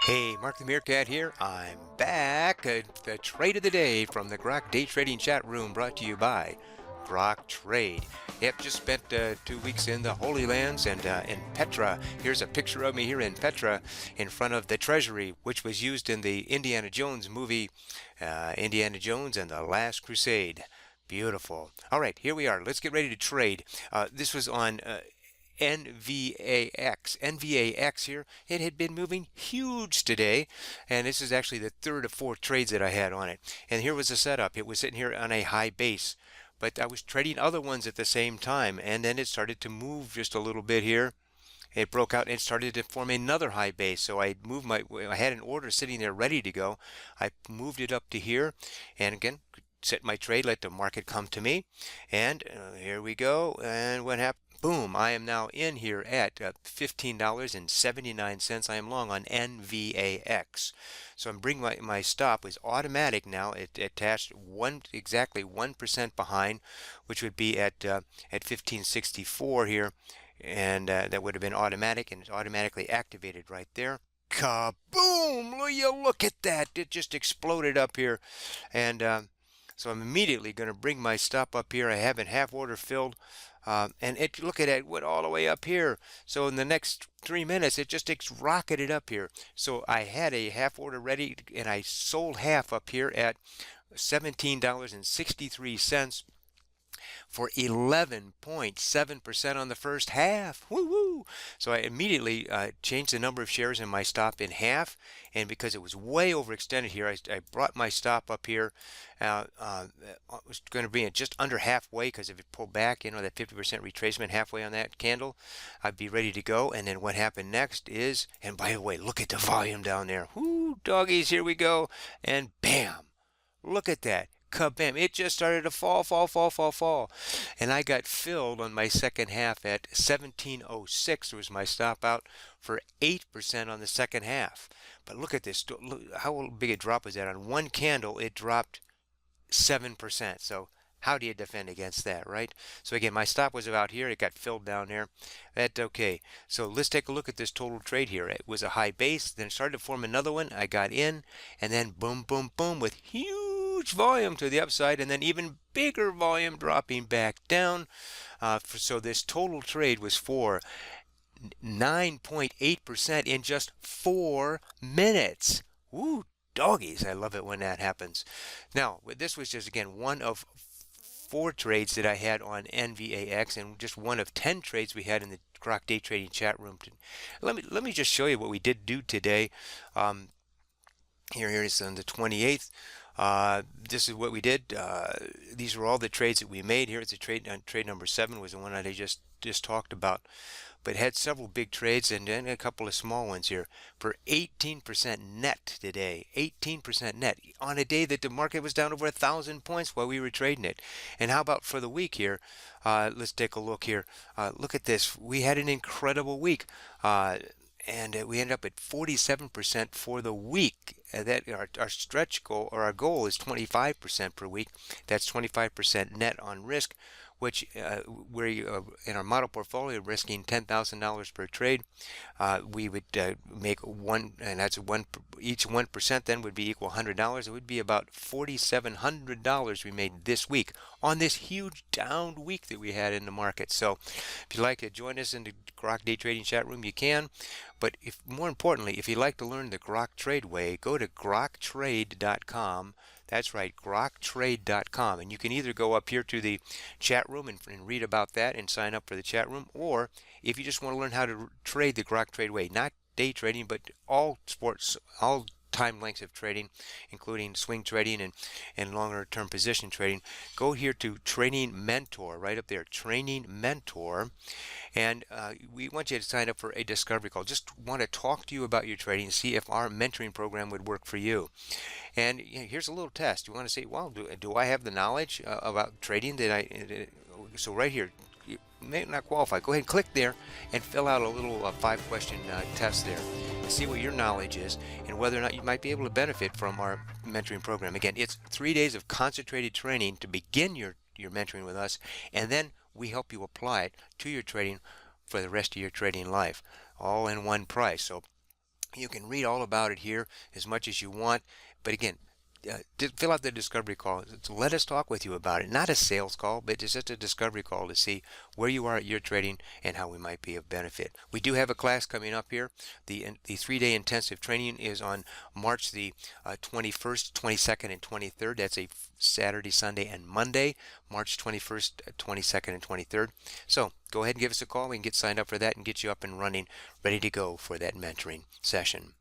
Hey, Mark the Meerkat here. I'm back. The trade of the day from the Grok Day Trading Chat Room brought to you by Grok Trade. Yep, just spent 2 weeks in the Holy Lands and in Petra. Here's a picture of me here in Petra in front of the treasury, which was used in the Indiana Jones movie, Indiana Jones and the Last Crusade. Beautiful. All right, here we are. Let's get ready to trade. This was on NVAX. NVAX here, it had been moving huge today, and this is actually the third of four trades that I had on it. And here was the setup. It was sitting here on a high base, but I was trading other ones at the same time, and then it started to move just a little bit here. It broke out and started to form another high base. So I had an order sitting there ready to go. I moved it up to here, and again, set my trade, let the market come to me, and here we go. And what happened? Boom, I am now in here at $15.79. I am long on NVAX. So I'm bringing my stop was automatic now. It attached exactly 1% behind, which would be at 1564 here. And that would have been automatic, and it's automatically activated right there. Kaboom! Will you look at that? It just exploded up here. And so I'm immediately going to bring my stop up here. I have it half order filled. And look at it, it went all the way up here. So in the next 3 minutes, it just rocketed up here. So I had a half order ready, and I sold half up here at $17.63 for 11.7% on the first half. Woo woo! So I immediately changed the number of shares in my stop in half, and because it was way overextended here, I brought my stop up here. It was going to be at just under halfway, because if it pulled back, you know, that 50% retracement halfway on that candle, I'd be ready to go. And then what happened next is, and by the way, look at the volume down there. Whoo, doggies, here we go, and bam! Look at that. Kabam! It just started to fall, fall, fall, fall, fall. And I got filled on my second half at 1706 was my stop out for 8% on the second half. But look at this. Look how big a drop was that. On one candle, it dropped 7%. So how do you defend against that, right? So again, my stop was about here. It got filled down there. That's okay. So let's take a look at this total trade here. It was a high base, then started to form another one. I got in, and then boom, boom, boom, with huge volume to the upside, and then even bigger volume dropping back down. So this total trade was for 9.8% in just 4 minutes. Woo, doggies. I love it when that happens. Now, this was just, again, one of 4 trades that I had on NVAX, and just one of 10 trades we had in the Grok Day Trading chat room. Let me just show you what we did do today. Here it is on the 28th. This is what we did. These were all the trades that we made. Here it's a trade. Trade number 7 was the one that I just talked about, but had several big trades and then a couple of small ones here for 18% net today. 18% net on a day that the market was down over 1,000 points while we were trading it. And how about for the week here? Let's take a look here. Look at this. We had an incredible week. And we ended up at 47% for the week. That our stretch goal, or our goal, is 25% per week. That's 25% net on risk, which we're in our model portfolio risking $10,000 per trade. We would make one, and that's each 1% then would be equal $100. It would be about $4,700 we made this week on this huge down week that we had in the market. So if you'd like to join us in the Grok Day Trading chat room, you can. But more importantly, if you'd like to learn the Grok Trade way, go to groktrade.com. That's right, groktrade.com. And you can either go up here to the chat room and read about that and sign up for the chat room, or if you just want to learn how to trade the Grok Trade way, not day trading, but all sports, all time lengths of trading, including swing trading and longer term position trading, go here to Training Mentor, right up there, Training Mentor, and we want you to sign up for a discovery call. Just want to talk to you about your trading, see if our mentoring program would work for you. And here's a little test. You want to say, well, do I have the knowledge about trading that so right here, you may not qualify. Go ahead and click there and fill out a little 5-question test there and see what your knowledge is and whether or not you might be able to benefit from our mentoring program. Again, it's 3 days of concentrated training to begin your mentoring with us, and then we help you apply it to your trading for the rest of your trading life, all in one price. So You can read all about it here as much as you want. But again, fill out the discovery call. Let us talk with you about it. Not a sales call, but it's just a discovery call to see where you are at your trading and how we might be of benefit. We do have a class coming up here. The 3-day intensive training is on March the 21st, 22nd, and 23rd. That's a Saturday, Sunday, and Monday, March 21st, 22nd, and 23rd. So go ahead and give us a call. We can get signed up for that and get you up and running, ready to go for that mentoring session.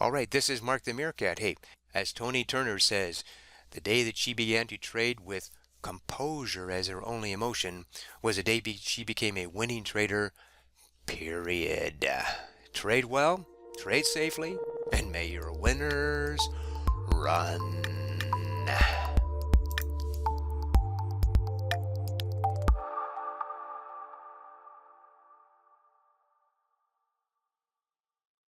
All right, this is Mark the Meerkat. Hey, as Tony Turner says, the day that she began to trade with composure as her only emotion was the day she became a winning trader, period. Trade well, trade safely, and may your winners run.